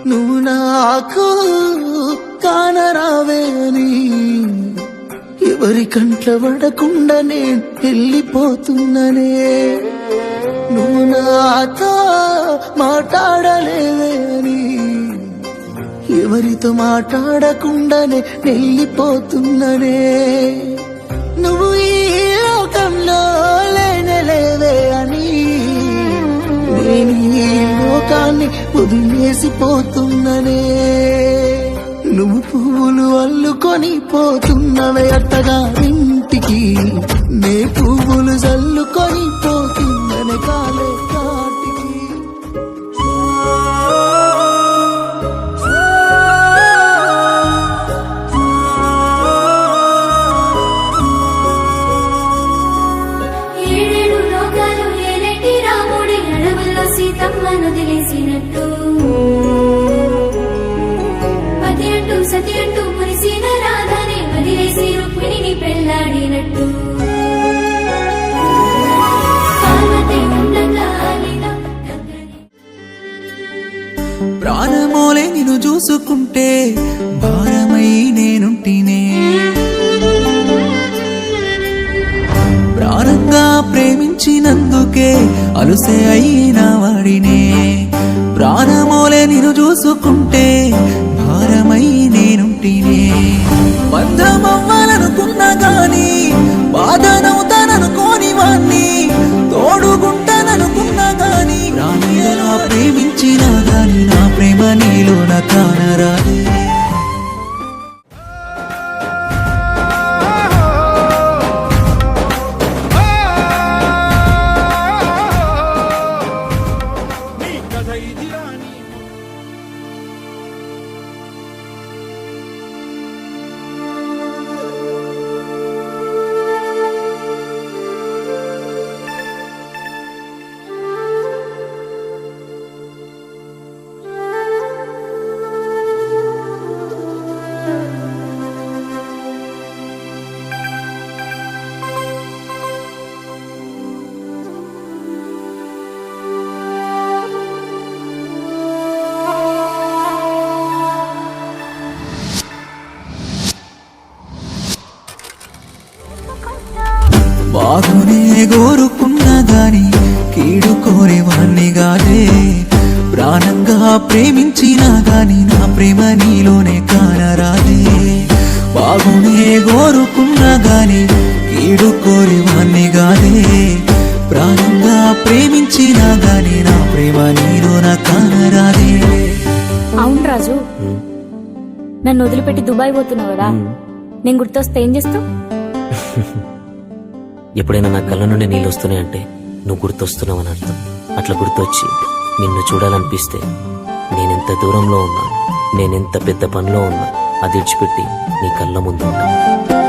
నువ్వు నాకు కానరావే అని ఎవరి కంట్ల పడకుండా నేను వెళ్ళిపోతున్ననే. నువ్వు నాతో మాట్లాడలేవే అని ఎవరితో మాట్లాడకుండానే వెళ్ళిపోతున్ననే. నువ్వు ఈ లోకంలో లేనలేవే అని నేను ఈ లోకాన్ని వదిలేసిపోతున్ననే. నువ్వు పువ్వులు అల్లుకొని పోతున్నవే అట్టగా ఇంటికి, నే పువ్వులు చల్లుకొని పోతున్ననే కాలే కాటికి. ఏడేడు లోకాలు ఏలేటి రాముడి అడవుల్లో సీతమ్మను తెలిసినట్టు, పతి అంటూ సతి అంటూ మురిసిన రాధానే వదిలేసి రుక్మిణిని పెళ్లాడినట్టు. పార్వతి ఉండగా ప్రాణమోలే నిన్ను చూసుకుంటే భారమై నేనుంటినే. ప్రాణంగా ప్రేమించినందుకే అలుసే అయిన వాడినే. ప్రాణమోలే నిన్ను చూసుకుంటే భారమై నేనుంటినే. బంధమవ్వాలనుకున్నా గాని బాధనవుతాననుకోని వాణ్ణి, తోడుగుంటాననుకున్నా గాని ప్రాణంగా ప్రేమించినా గాని నా ప్రేమ నీలోన కానరాదే. బాగునే కోరుకున్నా గాని కీడు కోరేవాణ్ణి గానే. ప్రాణంగా ప్రేమించినా గాని నా ప్రేమ నీలోనే కానరాదే. బాగునే కోరుకున్నా గాని కీడు కోరేవాణ్ణి గానే. ప్రాణంగా ప్రేమించినా గాని నా ప్రేమ నీలోన కానరాదే. అవును రాజు, నన్ను వదిలిపెట్టి దుబాయ్ పోతున్నావు కదా, నేను గుర్తొస్తే ఏం చేస్తావు? ఎప్పుడైనా నా కళ్ళ నుండి నీళ్ళు వస్తున్నాయంటే నువ్వు గుర్తొస్తున్నావు అని అర్థం. అట్లా గుర్తొచ్చి నిన్ను చూడాలనిపిస్తే నేనెంత దూరంలో ఉన్నా, నేనెంత పెద్ద పనిలో ఉన్నా అది విడిచిపెట్టి నీ కళ్ళ ముందు ఉంటాను.